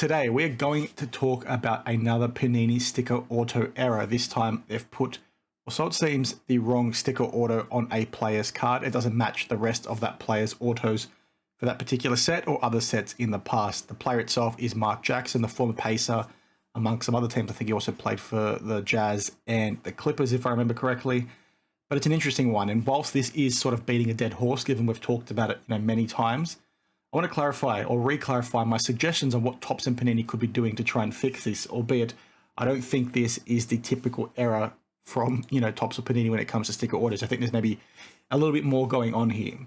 Today, we're going to talk about another Panini sticker auto error. This time, they've put, or so it seems, the wrong sticker auto on a player's card. It doesn't match the rest of that player's autos for that particular set or other sets in the past. The player itself is Mark Jackson, the former Pacer, amongst some other teams. I think he also played for the Jazz and the Clippers, if I remember correctly. But it's an interesting one. And whilst this is sort of beating a dead horse, given we've talked about it many times, I want to clarify or re-clarify my suggestions on what Topps and Panini could be doing to try and fix this, albeit I don't think this is the typical error from, Topps or Panini when it comes to sticker orders. I think there's maybe a little bit more going on here.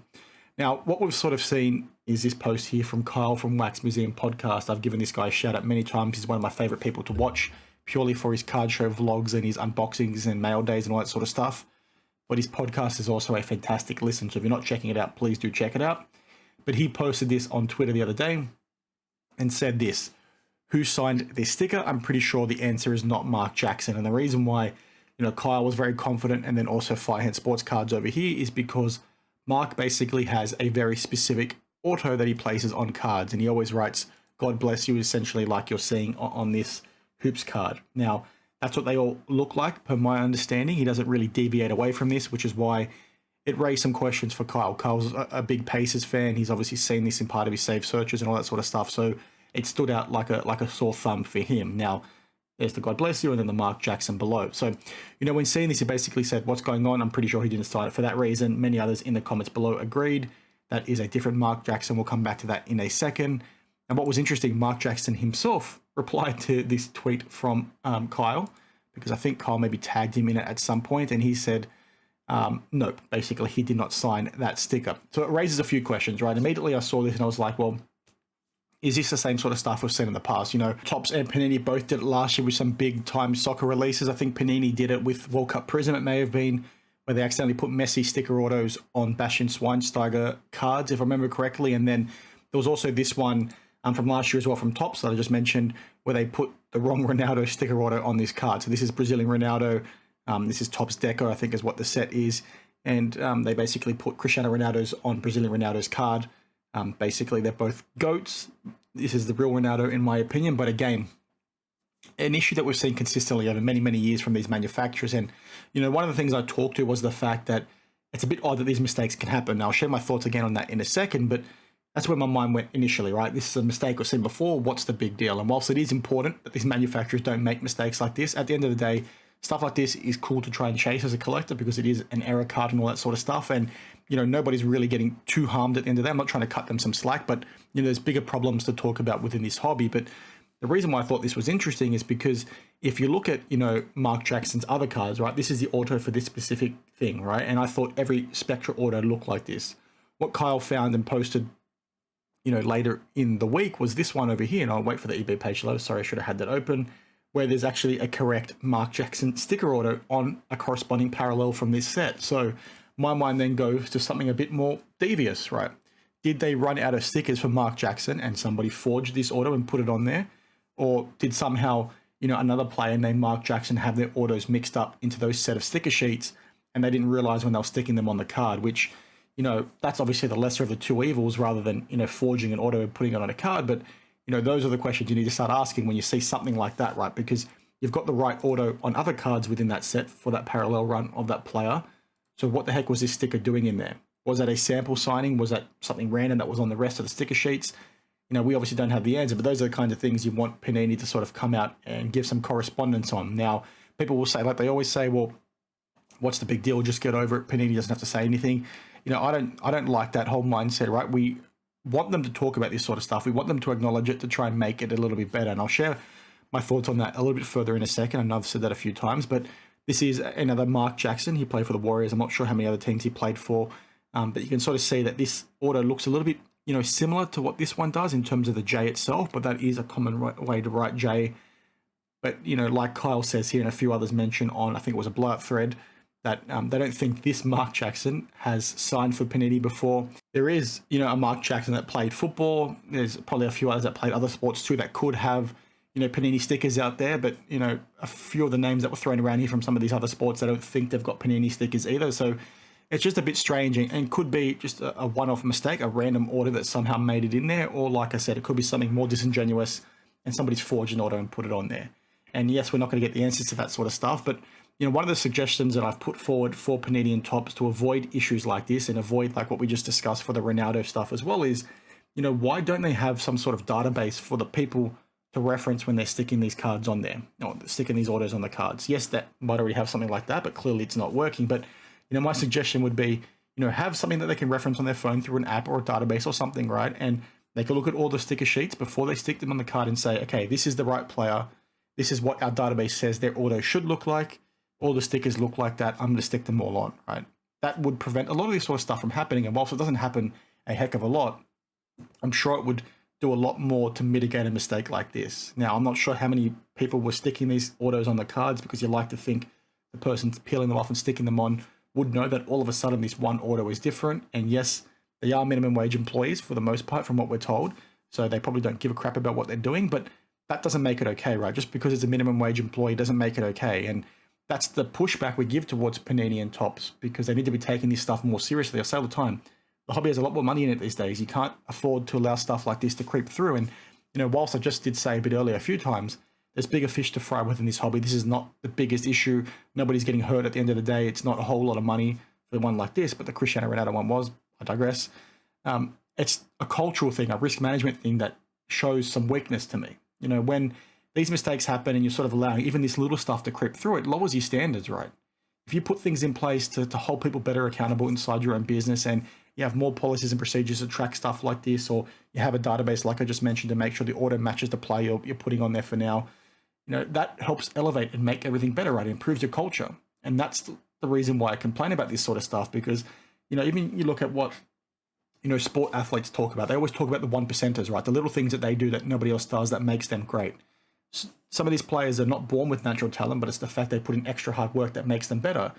Now, what we've sort of seen is this post here from Kyle from Wax Museum Podcast. I've given this guy a shout out many times. He's one of my favorite people to watch, purely for his card show vlogs and his unboxings and mail days and all that sort of stuff. But his podcast is also a fantastic listen. So if you're not checking it out, please do check it out. But he posted this on Twitter the other day and said this: who signed this sticker? I'm pretty sure the answer is not Mark Jackson. And the reason why, Kyle was very confident, and then also Firehand Sports Cards over here, is because Mark basically has a very specific auto that he places on cards. And he always writes, "God bless you," essentially like you're seeing on this Hoops card. Now, that's what they all look like, per my understanding. He doesn't really deviate away from this, which is why it raised some questions for Kyle. Kyle's a big Pacers fan. He's obviously seen this in part of his save searches and all that sort of stuff. So it stood out like a sore thumb for him. Now, there's the God bless you and then the Mark Jackson below. So, when seeing this, he basically said, what's going on? I'm pretty sure he didn't sign it for that reason. Many others in the comments below agreed. That is a different Mark Jackson. We'll come back to that in a second. And what was interesting, Mark Jackson himself replied to this tweet from Kyle, because I think Kyle maybe tagged him in it at some point, and he said, no, basically he did not sign that sticker. So it raises a few questions, right? Immediately I saw this and I was like, well, is this the same sort of stuff we've seen in the past? Topps and Panini both did it last year with some big time soccer releases. I think Panini did it with World Cup Prism, it may have been, where they accidentally put Messi sticker autos on Bastian Schweinsteiger cards, if I remember correctly. And then there was also this one from last year as well from Topps that I just mentioned, where they put the wrong Ronaldo sticker auto on this card. So this is Brazilian Ronaldo. This is Topps Deco, I think is what the set is. And they basically put Cristiano Ronaldo's on Brazilian Ronaldo's card. Basically, they're both GOATs. This is the real Ronaldo, in my opinion. But again, an issue that we've seen consistently over many, many years from these manufacturers. And, one of the things I talked to was the fact that it's a bit odd that these mistakes can happen. Now, I'll share my thoughts again on that in a second, but that's where my mind went initially, right? This is a mistake we've seen before. What's the big deal? And whilst it is important that these manufacturers don't make mistakes like this, at the end of the day, stuff like this is cool to try and chase as a collector because it is an error card and all that sort of stuff. And, nobody's really getting too harmed at the end of the day. I'm not trying to cut them some slack, but, there's bigger problems to talk about within this hobby. But the reason why I thought this was interesting is because if you look at, Mark Jackson's other cards, right, this is the auto for this specific thing, right? And I thought every Spectra auto looked like this. What Kyle found and posted, later in the week was this one over here. And I'll wait for the eBay page to load. Sorry, I should have had that open, where there's actually a correct Mark Jackson sticker auto on a corresponding parallel from this set. So my mind then goes to something a bit more devious, right? Did they run out of stickers for Mark Jackson and somebody forged this auto and put it on there? Or did somehow, another player named Mark Jackson have their autos mixed up into those set of sticker sheets and they didn't realize when they were sticking them on the card, which, that's obviously the lesser of the two evils rather than, forging an auto and putting it on a card. But those are the questions you need to start asking when you see something like that, right? Because you've got the right auto on other cards within that set for that parallel run of that player. So what the heck was this sticker doing in there? Was that a sample signing? Was that something random that was on the rest of the sticker sheets? We obviously don't have the answer, but those are the kinds of things you want Panini to sort of come out and give some correspondence on. Now, people will say, like they always say, well, what's the big deal? Just get over it. Panini doesn't have to say anything. I don't like that whole mindset, right? We want them to talk about this sort of stuff. We want them to acknowledge it to try and make it a little bit better. And I'll share my thoughts on that a little bit further in a second. I know I've said that a few times, but this is another Mark Jackson. He played for the Warriors. I'm not sure how many other teams he played for, but you can sort of see that this auto looks a little bit, similar to what this one does in terms of the J itself, but that is a common way to write J. But, like Kyle says here and a few others mention on, I think it was a blowout thread, that they don't think this Mark Jackson has signed for Panini before. There is, a Mark Jackson that played football. There's probably a few others that played other sports too that could have, Panini stickers out there. But, a few of the names that were thrown around here from some of these other sports, I don't think they've got Panini stickers either. So it's just a bit strange and could be just a one-off mistake, a random order that somehow made it in there. Or like I said, it could be something more disingenuous and somebody's forged an auto and put it on there. And yes, we're not going to get the answers to that sort of stuff, but one of the suggestions that I've put forward for Panini and Topps to avoid issues like this and avoid like what we just discussed for the Ronaldo stuff as well is, why don't they have some sort of database for the people to reference when they're sticking these cards on there, or sticking these autos on the cards? Yes, that might already have something like that, but clearly it's not working. But, my suggestion would be, have something that they can reference on their phone through an app or a database or something, right? And they can look at all the sticker sheets before they stick them on the card and say, okay, this is the right player. This is what our database says their auto should look like. All the stickers look like that. I'm going to stick them all on, right? That would prevent a lot of this sort of stuff from happening. And whilst it doesn't happen a heck of a lot, I'm sure it would do a lot more to mitigate a mistake like this. Now, I'm not sure how many people were sticking these autos on the cards, because you like to think the person peeling them off and sticking them on would know that all of a sudden this one auto is different. And yes, they are minimum wage employees for the most part, from what we're told. So they probably don't give a crap about what they're doing, but that doesn't make it okay, right? Just because it's a minimum wage employee doesn't make it okay. And that's the pushback we give towards Panini and Topps, because they need to be taking this stuff more seriously. I say all the time, the hobby has a lot more money in it these days. You can't afford to allow stuff like this to creep through. And, whilst I just did say a bit earlier a few times, there's bigger fish to fry within this hobby. This is not the biggest issue. Nobody's getting hurt at the end of the day. It's not a whole lot of money for one like this, but the Cristiano Ronaldo one was. I digress. It's a cultural thing, a risk management thing that shows some weakness to me. When these mistakes happen and you're sort of allowing even this little stuff to creep through, it lowers your standards, right? If you put things in place to hold people better accountable inside your own business, and you have more policies and procedures to track stuff like this, or you have a database like I just mentioned to make sure the auto matches the play you're putting on there for now, that helps elevate and make everything better, right? It improves your culture. And that's the reason why I complain about this sort of stuff, because, even you look at what, sport athletes talk about. They always talk about the 1%ers, right? The little things that they do that nobody else does that makes them great. Some of these players are not born with natural talent, but it's the fact they put in extra hard work that makes them better.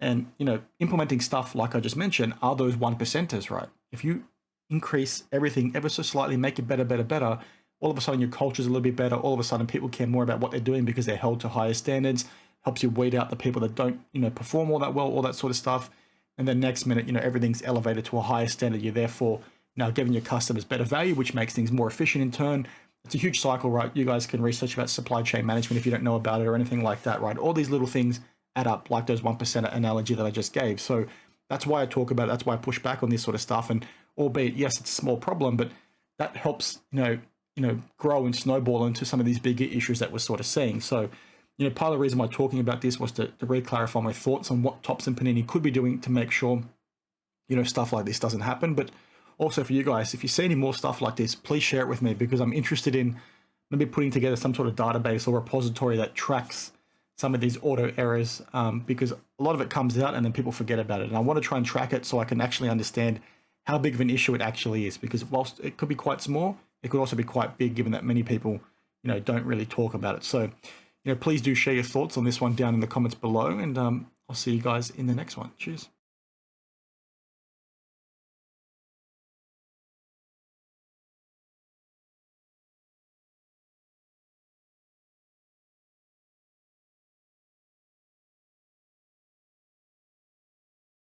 And, implementing stuff like I just mentioned are those 1%ers, right? If you increase everything ever so slightly, make it better, all of a sudden your culture's a little bit better. All of a sudden people care more about what they're doing because they're held to higher standards, helps you weed out the people that don't, perform all that well, all that sort of stuff. And then next minute, everything's elevated to a higher standard. You're therefore now giving your customers better value, which makes things more efficient in turn. It's a huge cycle, right? You guys can research about supply chain management if you don't know about it or anything like that, right? All these little things add up, like those 1% analogy that I just gave. So that's why I talk about it. That's why I push back on this sort of stuff. And albeit, yes, it's a small problem, but that helps, grow and snowball into some of these bigger issues that we're sort of seeing. So, part of the reason why talking about this was to re-clarify my thoughts on what Topps and Panini could be doing to make sure, stuff like this doesn't happen. But also for you guys, if you see any more stuff like this, please share it with me, because I'm interested in maybe putting together some sort of database or repository that tracks some of these auto errors, because a lot of it comes out and then people forget about it. And I want to try and track it so I can actually understand how big of an issue it actually is, because whilst it could be quite small, it could also be quite big, given that many people, don't really talk about it. So, please do share your thoughts on this one down in the comments below, and I'll see you guys in the next one. Cheers.